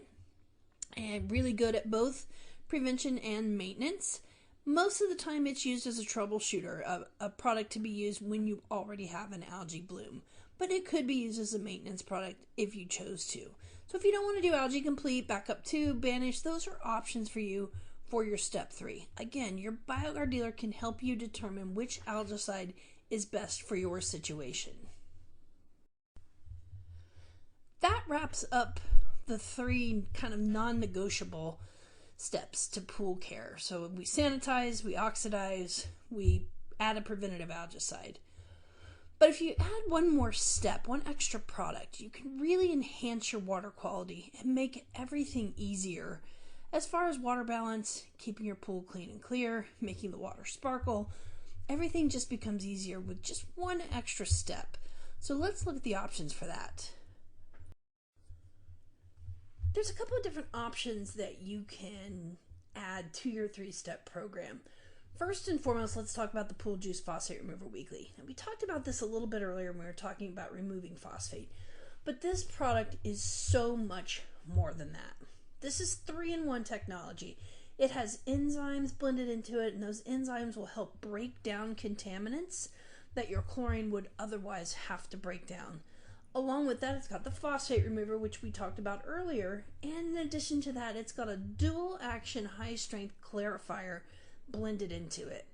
and really good at both prevention and maintenance. Most of the time it's used as a troubleshooter, a product to be used when you already have an algae bloom, but it could be used as a maintenance product if you chose to. So if you don't want to do Algae Complete, Backup 2, Banish, those are options for you for your step 3. Again, your BioGuard dealer can help you determine which algicide is best for your situation. That wraps up the 3 kind of non-negotiable steps to pool care. So we sanitize, we oxidize, we add a preventative algicide. But if you add one more step, one extra product, you can really enhance your water quality and make everything easier. As far as water balance, keeping your pool clean and clear, making the water sparkle, everything just becomes easier with just one extra step. So let's look at the options for that. There's a couple of different options that you can add to your 3-step program. First and foremost, let's talk about the Pool Juice Phosphate Remover Weekly. Now, we talked about this a little bit earlier when we were talking about removing phosphate, but this product is so much more than that. This is 3-in-1 technology. It has enzymes blended into it, and those enzymes will help break down contaminants that your chlorine would otherwise have to break down. Along with that, it's got the phosphate remover, which we talked about earlier, and in addition to that, it's got a dual action high-strength clarifier blended into it.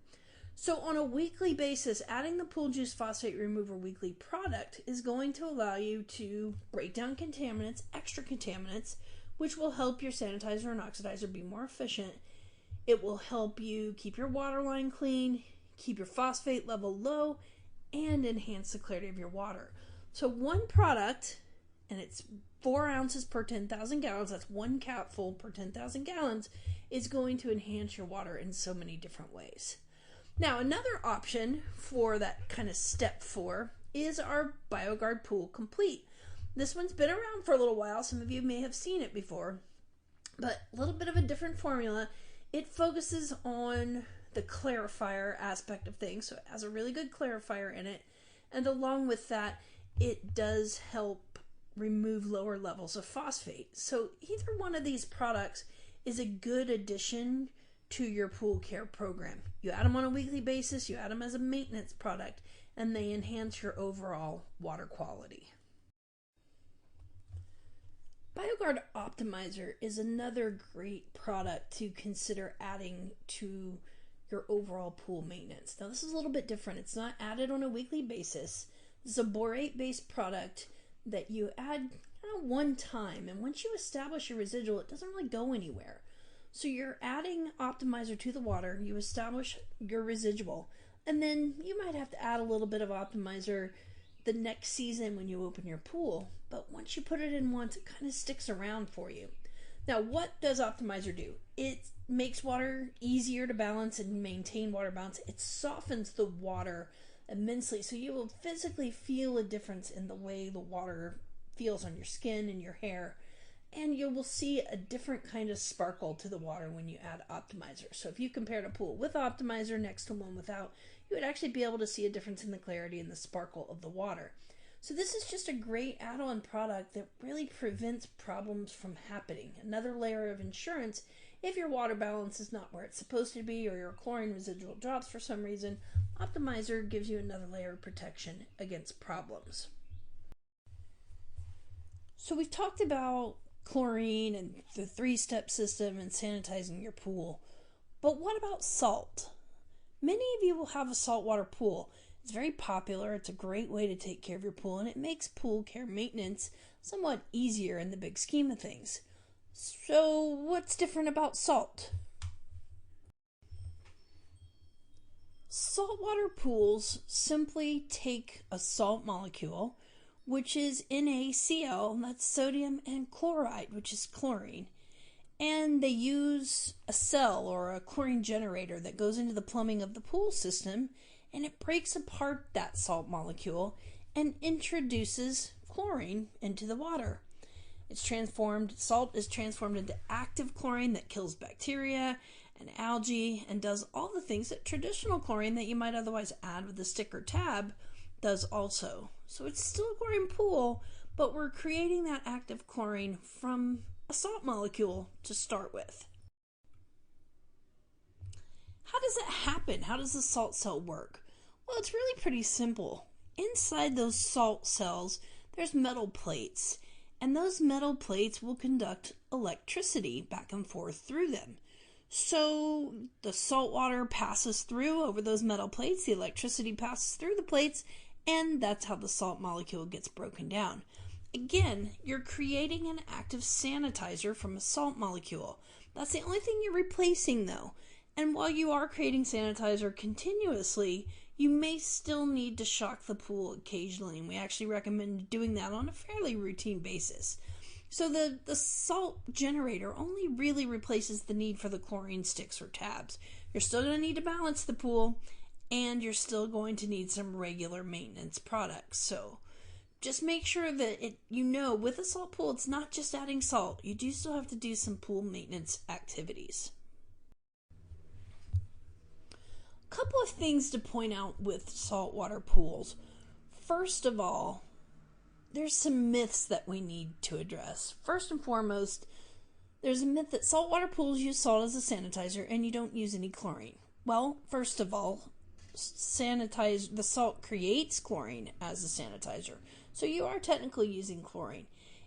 So on a weekly basis, adding the Pool Juice Phosphate Remover Weekly product is going to allow you to break down contaminants, extra contaminants, which will help your sanitizer and oxidizer be more efficient. It will help you keep your water line clean, keep your phosphate level low, and enhance the clarity of your water. So one product, and it's 4 ounces per 10,000 gallons, that's 1 capful per 10,000 gallons, is going to enhance your water in so many different ways. Now, another option for that kind of step 4 is our BioGuard Pool Complete. This one's been around for a little while. Some of you may have seen it before, but a little bit of a different formula. It focuses on the clarifier aspect of things, so it has a really good clarifier in it, and along with that, it does help remove lower levels of phosphate. So either one of these products is a good addition to your pool care program. You add them on a weekly basis, you add them as a maintenance product, and they enhance your overall water quality. BioGuard Optimizer is another great product to consider adding to your overall pool maintenance. Now, this is a little bit different. It's not added on a weekly basis. This is a borate-based product that you add one time, and once you establish your residual, it doesn't really go anywhere. So you're adding Optimizer to the water, you establish your residual, and then you might have to add a little bit of Optimizer the next season when you open your pool. But once you put it in once, it kind of sticks around for you. Now, what does Optimizer do? It makes water easier to balance and maintain water balance. It softens the water immensely, so you will physically feel a difference in the way the water feels on your skin and your hair, and you will see a different kind of sparkle to the water when you add Optimizer. So if you compared a pool with Optimizer next to one without, you would actually be able to see a difference in the clarity and the sparkle of the water. So this is just a great add-on product that really prevents problems from happening. Another layer of insurance if your water balance is not where it's supposed to be or your chlorine residual drops for some reason. Optimizer gives you another layer of protection against problems. So we've talked about chlorine and the three-step system and sanitizing your pool. But what about salt? Many of you will have a saltwater pool. It's very popular. It's a great way to take care of your pool, and it makes pool care maintenance somewhat easier in the big scheme of things. So what's different about salt? Saltwater pools simply take a salt molecule, which is NaCl, that's sodium, and chloride, which is chlorine. And they use a cell or a chlorine generator that goes into the plumbing of the pool system, and it breaks apart that salt molecule and introduces chlorine into the water. Salt is transformed into active chlorine that kills bacteria and algae and does all the things that traditional chlorine that you might otherwise add with a stick or tab does also. So it's still a chlorine pool, but we're creating that active chlorine from a salt molecule to start with. How does it happen? How does the salt cell work? Well, it's really pretty simple. Inside those salt cells, there's metal plates, and those metal plates will conduct electricity back and forth through them. So the salt water passes through over those metal plates, the electricity passes through the plates, and that's how the salt molecule gets broken down. Again, you're creating an active sanitizer from a salt molecule. That's the only thing you're replacing, though. And while you are creating sanitizer continuously, you may still need to shock the pool occasionally, and we actually recommend doing that on a fairly routine basis. So the salt generator only really replaces the need for the chlorine sticks or tabs. You're still going to need to balance the pool, and you're still going to need some regular maintenance products. So just make sure that with a salt pool, it's not just adding salt. You do still have to do some pool maintenance activities. A couple of things to point out with saltwater pools. First of all, there's some myths that we need to address. First and foremost, there's a myth that saltwater pools use salt as a sanitizer and you don't use any chlorine. Well, first of all, the salt creates chlorine as a sanitizer, so you are technically using chlorine.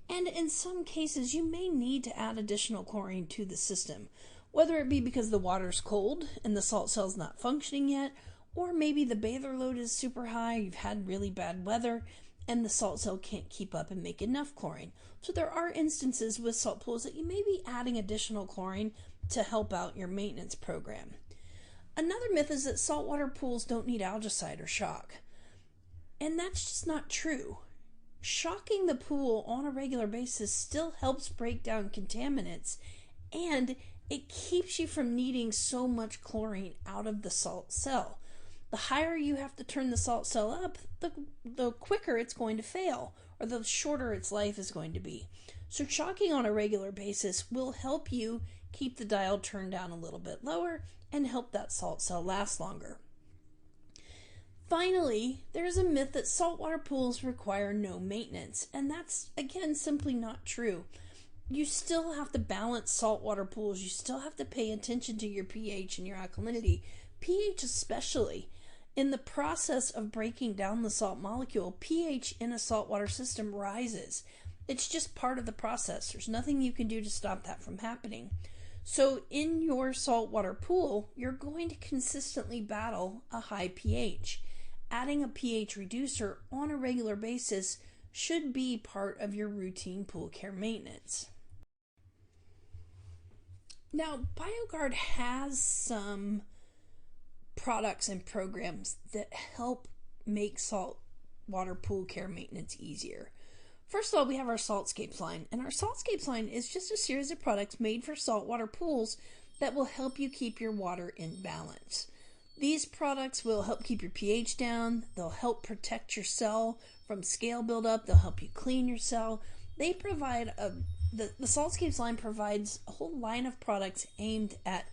And in some cases, you may need to add additional chlorine to the system, whether it be because the water's cold and the salt cell's not functioning yet, or maybe the bather load is super high, you've had really bad weather, and the salt cell can't keep up and make enough chlorine. So there are instances with salt pools that you may be adding additional chlorine to help out your maintenance program. Another myth is that saltwater pools don't need algicide or shock. And that's just not true. Shocking the pool on a regular basis still helps break down contaminants, and it keeps you from needing so much chlorine out of the salt cell. The higher you have to turn the salt cell up, the quicker it's going to fail, or the shorter its life is going to be. So shocking on a regular basis will help you keep the dial turned down a little bit lower and help that salt cell last longer. Finally, there's a myth that saltwater pools require no maintenance, and that's, again, simply not true. You still have to balance saltwater pools. You still have to pay attention to your pH and your alkalinity, pH especially. In the process of breaking down the salt molecule, pH in a saltwater system rises. It's just part of the process. There's nothing you can do to stop that from happening. So in your saltwater pool, you're going to consistently battle a high pH. Adding a pH reducer on a regular basis should be part of your routine pool care maintenance. Now, BioGuard has some products and programs that help make saltwater pool care maintenance easier. First of all, we have our Saltscapes line, and our Saltscapes line is just a series of products made for saltwater pools that will help you keep your water in balance. These products will help keep your pH down, they'll help protect your cell from scale buildup, they'll help you clean your cell. They provide the Saltscapes line provides a whole line of products aimed at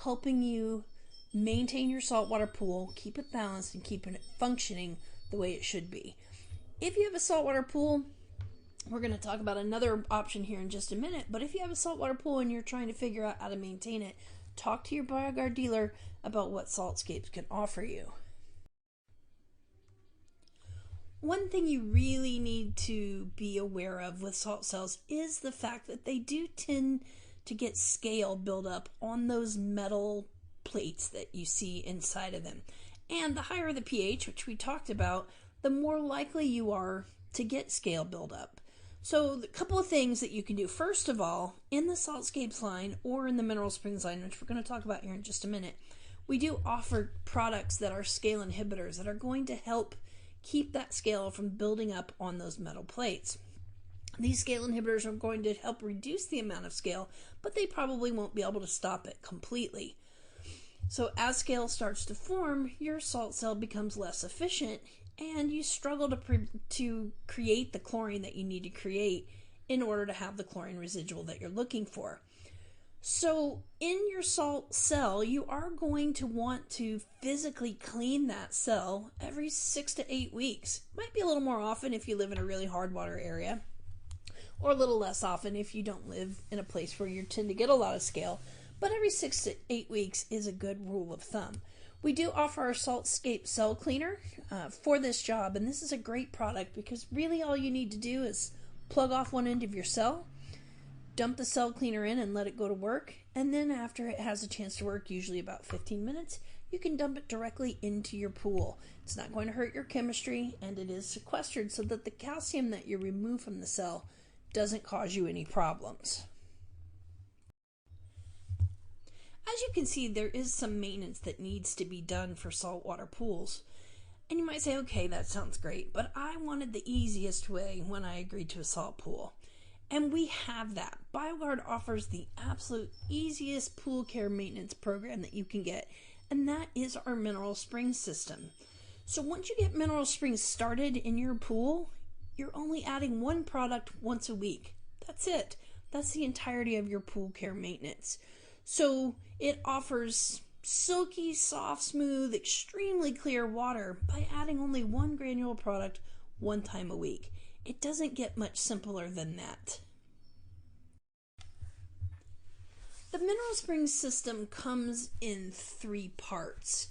helping you maintain your saltwater pool, keep it balanced, and keep it functioning the way it should be. If you have a saltwater pool, we're going to talk about another option here in just a minute, but if you have a saltwater pool and you're trying to figure out how to maintain it, talk to your BioGuard dealer about what Saltscapes can offer you. One thing you really need to be aware of with salt cells is the fact that they do tend to get scale buildup on those metal plates that you see inside of them. And the higher the pH, which we talked about, the more likely you are to get scale buildup. So a couple of things that you can do. First of all, in the Saltscapes line or in the Mineral Springs line, which we're going to talk about here in just a minute, we do offer products that are scale inhibitors that are going to help keep that scale from building up on those metal plates. These scale inhibitors are going to help reduce the amount of scale, but they probably won't be able to stop it completely. So as scale starts to form, your salt cell becomes less efficient and you struggle to create the chlorine that you need to create in order to have the chlorine residual that you're looking for. So in your salt cell, you are going to want to physically clean that cell every 6 to 8 weeks. Might be a little more often if you live in a really hard water area, or a little less often if you don't live in a place where you tend to get a lot of scale. But every 6 to 8 weeks is a good rule of thumb. We do offer our Saltscape cell cleaner for this job, and this is a great product because really all you need to do is plug off one end of your cell, dump the cell cleaner in and let it go to work, and then after it has a chance to work, usually about 15 minutes, you can dump it directly into your pool. It's not going to hurt your chemistry, and it is sequestered so that the calcium that you remove from the cell doesn't cause you any problems. As you can see, there is some maintenance that needs to be done for saltwater pools. And you might say, okay, that sounds great, but I wanted the easiest way when I agreed to a salt pool. And we have that. BioGuard offers the absolute easiest pool care maintenance program that you can get, and that is our Mineral Springs system. So once you get Mineral Springs started in your pool, you're only adding one product once a week. That's it. That's the entirety of your pool care maintenance. So it offers silky, soft, smooth, extremely clear water by adding only one granule product one time a week. It doesn't get much simpler than that. The Mineral Springs system comes in 3 parts,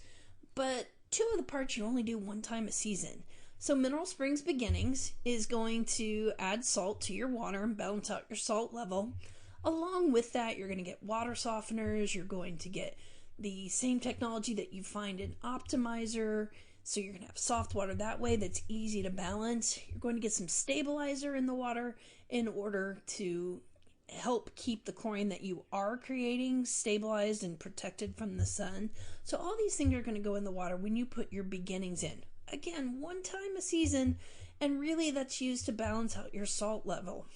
but 2 of the parts you only do one time a season. So Mineral Springs Beginnings is going to add salt to your water and balance out your salt level. Along with that, you're going to get water softeners, you're going to get the same technology that you find in Optimizer, so you're going to have soft water that way that's easy to balance. You're going to get some stabilizer in the water in order to help keep the chlorine that you are creating stabilized and protected from the sun. So all these things are going to go in the water when you put your beginnings in. Again, one time a season, and really that's used to balance out your salt level.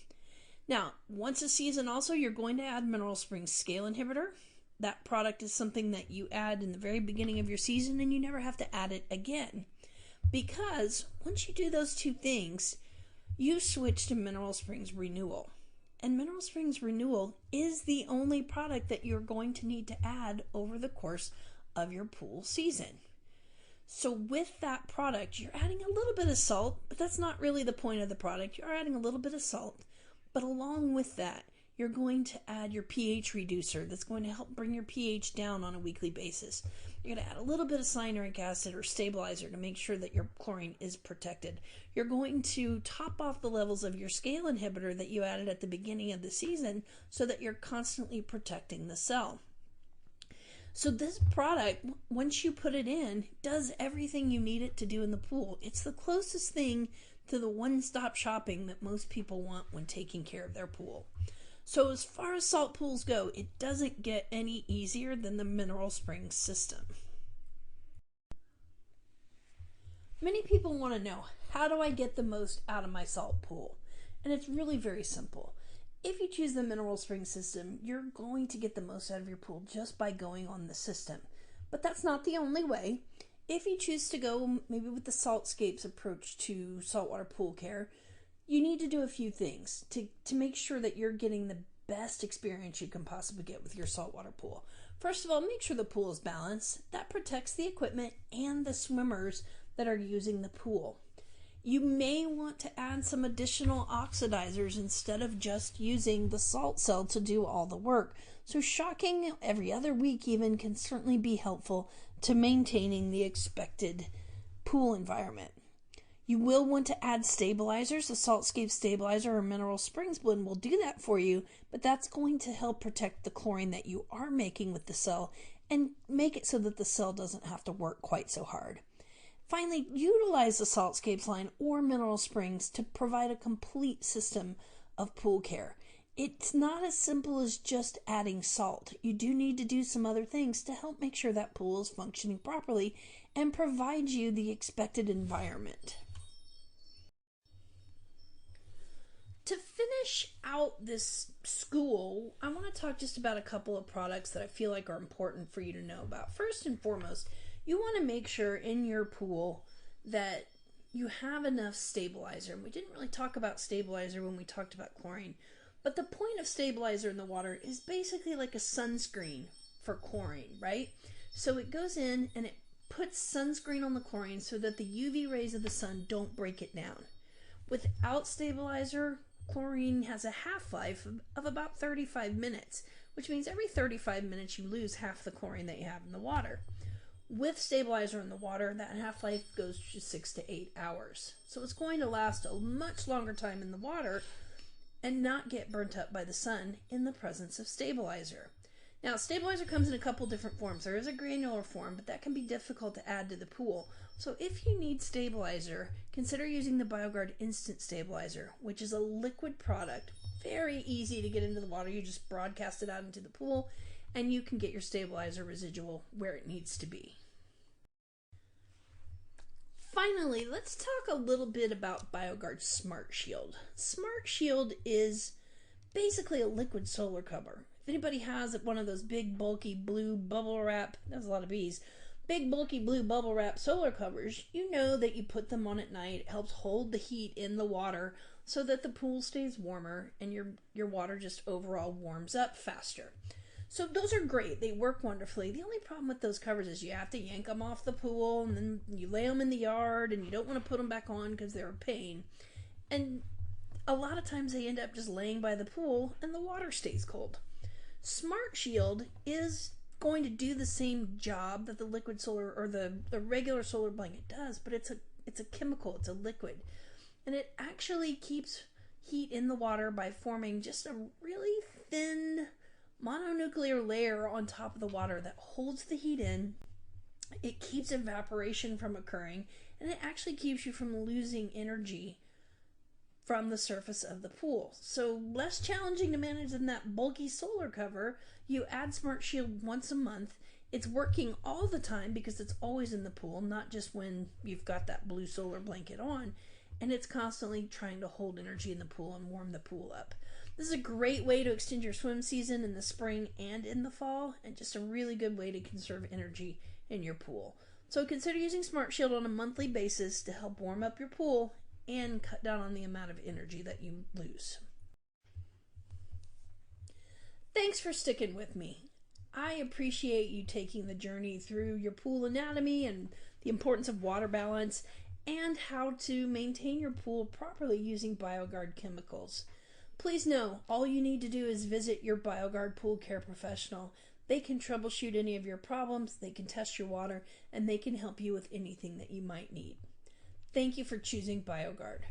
Now, once a season also, you're going to add Mineral Springs Scale Inhibitor. That product is something that you add in the very beginning of your season and you never have to add it again. Because once you do those 2 things, you switch to Mineral Springs Renewal. And Mineral Springs Renewal is the only product that you're going to need to add over the course of your pool season. So with that product, you're adding a little bit of salt, but that's not really the point of the product. You're adding a little bit of salt. But along with that, You're going to add your pH reducer that's going to help bring your pH down on a weekly basis. You're going to add a little bit of cyanuric acid or stabilizer to make sure that your chlorine is protected. You're going to top off the levels of your scale inhibitor that you added at the beginning of the season so that you're constantly protecting the cell. So this product, once you put it in, does everything you need it to do in the pool. It's the closest thing to the one-stop shopping that most people want when taking care of their pool. So as far as salt pools go, it doesn't get any easier than the mineral spring system. Many people want to know, how do I get the most out of my salt pool? And it's really very simple. If you choose the mineral spring system, you're going to get the most out of your pool just by going on the system. But that's not the only way. If you choose to go maybe with the Saltscapes approach to saltwater pool care, you need to do a few things to make sure that you're getting the best experience you can possibly get with your saltwater pool. First of all, make sure the pool is balanced. That protects the equipment and the swimmers that are using the pool. You may want to add some additional oxidizers instead of just using the salt cell to do all the work. So shocking every other week even can certainly be helpful to maintaining the expected pool environment. You will want to add stabilizers. The Saltscape stabilizer or mineral springs blend will do that for you, but that's going to help protect the chlorine that you are making with the cell and make it so that the cell doesn't have to work quite so hard. Finally, utilize the Saltscapes line or mineral springs to provide a complete system of pool care. It's not as simple as just adding salt. You do need to do some other things to help make sure that pool is functioning properly and provide you the expected environment. To finish out this school, I want to talk just about a couple of products that I feel like are important for you to know about. First and foremost, you want to make sure in your pool that you have enough stabilizer. And we didn't really talk about stabilizer when we talked about chlorine, but the point of stabilizer in the water is basically like a sunscreen for chlorine, right? So it goes in and it puts sunscreen on the chlorine so that the UV rays of the sun don't break it down. Without stabilizer, chlorine has a half-life of about 35 minutes, which means every 35 minutes you lose half the chlorine that you have in the water. With stabilizer in the water, that half-life goes to 6 to 8 hours. So it's going to last a much longer time in the water and not get burnt up by the sun in the presence of stabilizer. Now, stabilizer comes in a couple different forms. There is a granular form, but that can be difficult to add to the pool. So if you need stabilizer, consider using the BioGuard Instant Stabilizer, which is a liquid product. Very easy to get into the water. You just broadcast it out into the pool, and you can get your stabilizer residual where it needs to be. Finally, let's talk a little bit about BioGuard Smart Shield. Smart Shield is basically a liquid solar cover. If anybody has one of those big bulky blue bubble wrap, that's a lot of bees, big bulky blue bubble wrap solar covers, you know that you put them on at night. It helps hold the heat in the water so that the pool stays warmer and your water just overall warms up faster. So those are great. They work wonderfully. The only problem with those covers is you have to yank them off the pool and then you lay them in the yard and you don't want to put them back on because they're a pain. And a lot of times they end up just laying by the pool and the water stays cold. Smart Shield is going to do the same job that the liquid solar or the regular solar blanket does, but it's a chemical, it's a liquid. And it actually keeps heat in the water by forming just a really thin mononuclear layer on top of the water that holds the heat in. It keeps evaporation from occurring, and it actually keeps you from losing energy from the surface of the pool. So less challenging to manage than that bulky solar cover. You add Smart Shield once a month. It's working all the time because it's always in the pool, not just when you've got that blue solar blanket on. And it's constantly trying to hold energy in the pool and warm the pool up. This is a great way to extend your swim season in the spring and in the fall, and just a really good way to conserve energy in your pool. So consider using Smart Shield on a monthly basis to help warm up your pool and cut down on the amount of energy that you lose. Thanks for sticking with me. I appreciate you taking the journey through your pool anatomy and the importance of water balance and how to maintain your pool properly using BioGuard chemicals. Please know, all you need to do is visit your BioGuard pool care professional. They can troubleshoot any of your problems, they can test your water, and they can help you with anything that you might need. Thank you for choosing BioGuard.